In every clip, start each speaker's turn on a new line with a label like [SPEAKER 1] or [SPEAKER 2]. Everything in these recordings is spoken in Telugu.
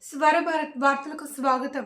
[SPEAKER 1] స్వర భారత్ వార్తలకు స్వాగతం.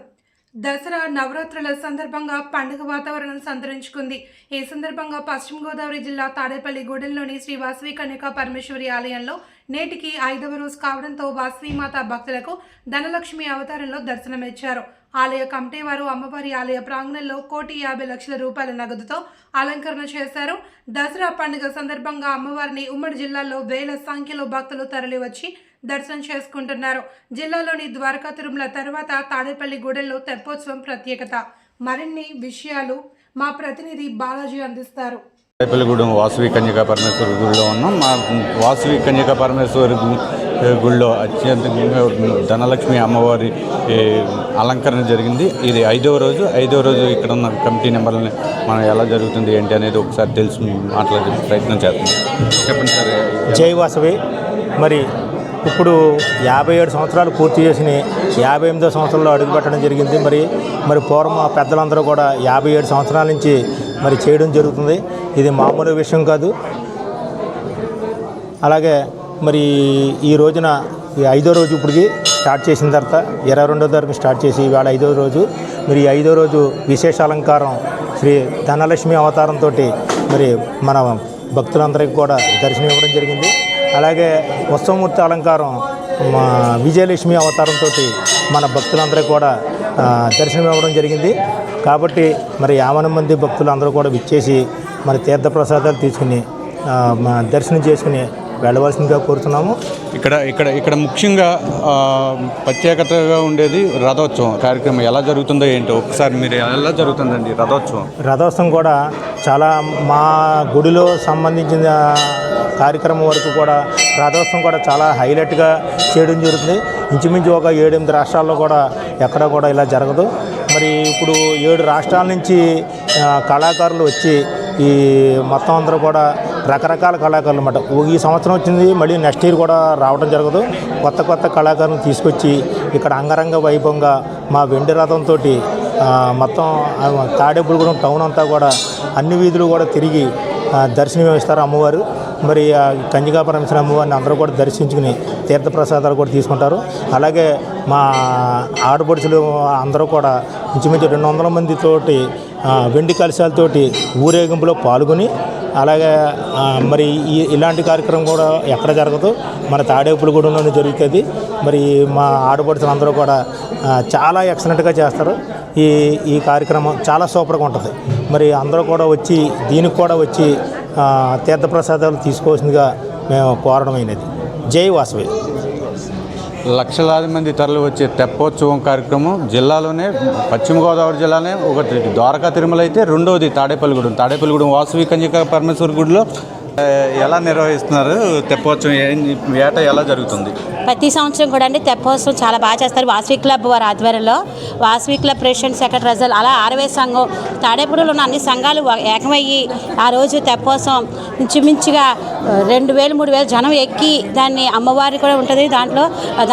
[SPEAKER 1] దసరా నవరాత్రుల సందర్భంగా పండుగ వాతావరణం సంతరించుకుంది. ఈ సందర్భంగా పశ్చిమ గోదావరి జిల్లా తాడేపల్లిగూడెంలోని శ్రీ వాసవి కన్యకా పరమేశ్వరి ఆలయంలో నేటికి 5వ రోజు కావడంతో వాసవిమాత భక్తులకు ధనలక్ష్మి అవతారంలో దర్శనమిచ్చారు. ఆలయ కమిటీ వారు అమ్మవారి ఆలయ ప్రాంగణంలో 1,50,00,000 రూపాయల నగదుతో అలంకరణ చేశారు. దసరా పండుగ సందర్భంగా అమ్మవారిని ఉమ్మడి జిల్లాలో వేల సంఖ్యలో భక్తులు తరలివచ్చి దర్శనం చేసుకుంటున్నారు. జిల్లాలోని ద్వారకా తిరుమల తర్వాత తాడేపల్లిగూడెంలో తెప్పోత్సవం ప్రత్యేకత. మరిన్ని విషయాలు మా ప్రతినిధి బాలాజీ అందిస్తారు.
[SPEAKER 2] తాడేపల్లిగూడెం వాసవి కన్యకా పరమేశ్వరి గుడిలో ఉన్నాం. మా వాసవి కన్యకా పరమేశ్వరి గుడిలో అత్యంతంగా ధనలక్ష్మి అమ్మవారి అలంకరణ జరిగింది. ఇది 5వ రోజు. 5వ రోజు ఇక్కడ ఉన్న కమిటీ నెంబర్లని మనం ఎలా జరుగుతుంది ఏంటి అనేది ఒకసారి తెలిసి మాట్లాడే ప్రయత్నం చేస్తున్నాం. చెప్పండి సార్.
[SPEAKER 3] జై వాసవి. మరి ఇప్పుడు 57 సంవత్సరాలు పూర్తి చేసి 58వ సంవత్సరంలో అడుగుపెట్టడం జరిగింది. మరి పూర్వం పెద్దలందరూ కూడా 57 సంవత్సరాల నుంచి మరి చేయడం జరుగుతుంది. ఇది మామూలు విషయం కాదు. అలాగే మరి ఈ రోజున 5వ రోజు ఇప్పటికి స్టార్ట్ చేసిన తర్వాత 22వ తారీఖు స్టార్ట్ చేసి ఇవాళ 5వ రోజు. మరి 5వ రోజు విశేష అలంకారం శ్రీ ధనలక్ష్మి అవతారంతో మరి మన భక్తులందరికీ కూడా దర్శనం ఇవ్వడం జరిగింది. అలాగే ఉత్సవమూర్తి అలంకారం విజయలక్ష్మి అవతారంతో మన భక్తులందరికీ కూడా దర్శనం ఇవ్వడం జరిగింది. కాబట్టి మరి 50 మంది భక్తులు అందరూ కూడా విచ్చేసి మరి తీర్థప్రసాదాలు తీసుకుని దర్శనం చేసుకుని వెళ్ళవలసిందిగా కోరుతున్నాము.
[SPEAKER 2] ఇక్కడ ముఖ్యంగా ప్రత్యేకతగా ఉండేది రథోత్సవం కార్యక్రమం ఎలా జరుగుతుందో ఏంటో ఒకసారి మీరు ఎలా జరుగుతుందండి రథోత్సవం
[SPEAKER 3] కూడా చాలా మా గుడిలో సంబంధించిన కార్యక్రమం వరకు కూడా రథోత్సవం కూడా చాలా హైలైట్గా చేయడం జరుగుతుంది. ఇంచుమించు ఒక 7-8 రాష్ట్రాల్లో కూడా ఎక్కడ కూడా ఇలా జరగదు. మరి ఇప్పుడు 7 రాష్ట్రాల నుంచి కళాకారులు వచ్చి ఈ మొత్తం అందరూ కూడా రకరకాల కళాకారులు అన్నమాట. ఈ సంవత్సరం వచ్చింది, మళ్ళీ నెక్స్ట్ ఇయర్ కూడా రావడం జరగదు. కొత్త కళాకారులను తీసుకొచ్చి ఇక్కడ అంగరంగ వైభవంగా మా వెండి రథంతో మొత్తం తాడేపల్లిగూడెం టౌన్ అంతా కూడా అన్ని వీధులు కూడా తిరిగి దర్శనం ఇస్తారు అమ్మవారు. మరి కన్యకా పరమేశ్వరి అమ్మవారిని అందరూ కూడా దర్శించుకుని తీర్థప్రసాదాలు కూడా తీసుకుంటారు. అలాగే మా ఆడపడుచులు అందరూ కూడా ఇంచుమించు 200 మందితోటి వెండి కలశాలతోటి ఊరేగింపులో పాల్గొని అలాగే మరి ఇలాంటి కార్యక్రమం కూడా ఎక్కడ జరగదు, మన తాడేపల్లిగూడెంలోనే జరుగుతుంది. మరి మా ఆడపడుచులు అందరూ కూడా చాలా ఎక్సలెంట్గా చేస్తారు. ఈ కార్యక్రమం చాలా సూపర్గా ఉంటుంది. మరి అందరూ కూడా వచ్చి దీనికి కూడా వచ్చి తీర్థప్రసాదాలు తీసుకోవాల్సిందిగా మేము కోరడమైనది. జై వాసవి.
[SPEAKER 2] లక్షలాది మంది తరలి వచ్చే తెప్పోత్సవం కార్యక్రమం జిల్లాలోనే పశ్చిమ గోదావరి జిల్లానే ఒకటి ద్వారకా తిరుమల అయితే రెండవది తాడేపల్లిగూడెం వాసవి కన్యకా పరమేశ్వరి గుడిలో ఎలా నిర్వహిస్తున్నారు తెప్పోత్సవం? ఏట ఎలా జరుగుతుంది?
[SPEAKER 4] ప్రతి సంవత్సరం కూడా అండి తెప్పోత్సవం చాలా బాగా చేస్తారు. వాసవి క్లబ్ వారి ఆధ్వర్యంలో Vasavi club president secretary Russell అలా ఆరవే సంఘం తాడేపల్లిలో ఉన్న అన్ని సంఘాలు ఏకమయ్యి ఆ రోజు తెప్పోత్సవం ఇంచుమించుగా 2,000-3,000 జనం ఎక్కి దాన్ని అమ్మవారి కూడా ఉంటుంది.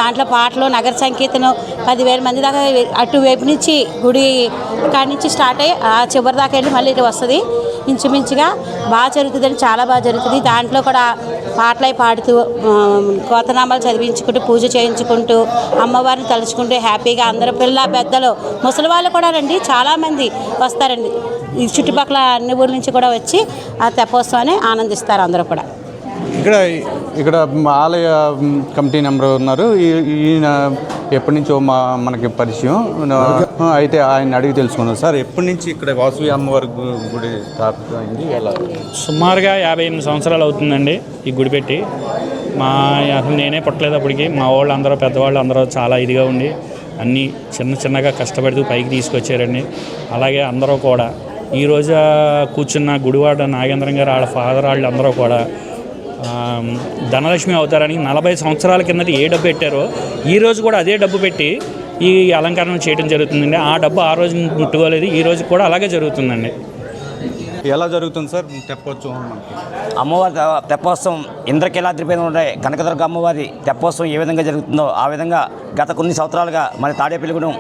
[SPEAKER 4] దాంట్లో పాటలు నగర సంకీర్తనం 10,000 మంది దాకా అటువైపు నుంచి గుడి కాడి నుంచి స్టార్ట్ అయ్యి ఆ చివరి దాకా వెళ్ళి మళ్ళీ వస్తుంది. ఇంచుమించుగా బాగా జరుగుతుందండి, చాలా బాగా జరుగుతుంది. దాంట్లో కూడా పాటలై పాడుతూ కోతనామాలు చదివించుకుంటూ పూజ చేయించుకుంటూ అమ్మవారిని తలుచుకుంటూ హ్యాపీగా అందరూ పిల్ల పెద్దలు ముసలి వాళ్ళు కూడా రండి, చాలామంది వస్తారండి. ఈ చుట్టుపక్కల అన్ని ఊర్ల నుంచి కూడా వచ్చి ఆ తెప్పోత్సవాన్ని ఆనందిస్తారు అందరూ కూడా.
[SPEAKER 2] ఇక్కడ ఆలయ కమిటీ నెంబర్ ఉన్నారు. ఈయన ఎప్పటి నుంచో మనకి పరిచయం అయితే ఆయన అడిగి తెలుసుకున్నాం. సార్, ఎప్పటి నుంచి ఇక్కడ వాసవి అమ్మవారి గుడి స్థాపితమైంది? ఎలా?
[SPEAKER 5] సుమారుగా 58 సంవత్సరాలు అవుతుందండి ఈ గుడి పెట్టి. అసలు నేనే పుట్టలేదు అప్పటికి. మా వాళ్ళు అందరూ పెద్దవాళ్ళు అందరూ చాలా ఇదిగా ఉండి అన్నీ చిన్నగా కష్టపడుతూ పైకి తీసుకొచ్చారండి. అలాగే అందరూ కూడా ఈరోజు కూర్చున్న గుడివాడ నాగేంద్రం గారు వాళ్ళ ఫాదర్ వాళ్ళు అందరూ కూడా ధనలక్ష్మి అవతారానికి 40 సంవత్సరాల కిందట ఏ డబ్బు పెట్టారో ఈరోజు కూడా అదే డబ్బు పెట్టి ఈ అలంకరణ చేయడం జరుగుతుందండి. ఆ డబ్బు ఆ రోజు ముట్టుకోలేదు, ఈ రోజు కూడా అలాగే జరుగుతుందండి.
[SPEAKER 2] ఎలా జరుగుతుంది సార్ తెప్పోత్సవం మనకి?
[SPEAKER 6] అమ్మవారి తెప్పోత్సవం ఇంద్రకీలాద్రిపైన ఉండే కనకదుర్గ అమ్మవారి తెప్పోత్సవం ఏ విధంగా జరుగుతుందో ఆ విధంగా గత కొన్ని సంవత్సరాలుగా మరి తాడేపల్లిగూడెం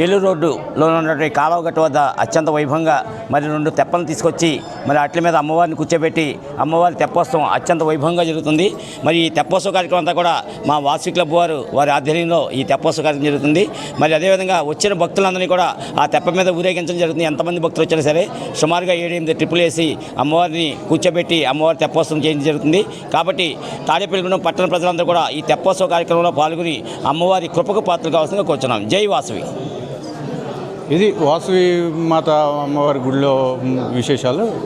[SPEAKER 6] ఏలూరు రోడ్డులో ఉన్నటువంటి కాలువగట్టు వద్ద అత్యంత వైభవంగా మరి 2 తెప్పలను తీసుకొచ్చి మరి అట్ల మీద అమ్మవారిని కూర్చోబెట్టి అమ్మవారి తెప్పోత్సవం అత్యంత వైభవంగా జరుగుతుంది. మరి ఈ తెప్పోత్సవ కార్యక్రమం అంతా కూడా మా వాసవి క్లబ్ వారి ఆధ్వర్యంలో ఈ తెప్పోత్సవ కార్యక్రమం జరుగుతుంది. మరి అదేవిధంగా వచ్చిన భక్తులందరినీ కూడా ఆ తెప్ప మీద ఊరేగించడం జరుగుతుంది. ఎంతమంది భక్తులు వచ్చినా సరే సుమారుగా 7-8 ట్రిప్పులు వేసి అమ్మవారిని కూర్చోబెట్టి అమ్మవారి తెప్పోత్సవం చేయడం జరుగుతుంది. కాబట్టి తాడేపల్లిగూడెం పట్టణ ప్రజలందరూ కూడా ఈ తెప్పోత్సవ కార్యక్రమంలో పాల్గొని అమ్మవారి కృపకు పాత్రలు కావాల్సిందిగా కోరుచున్నాం. జై వాసవి.
[SPEAKER 2] ఇది వాసవి మాత అమ్మవారి గుడిలో విశేషాలు.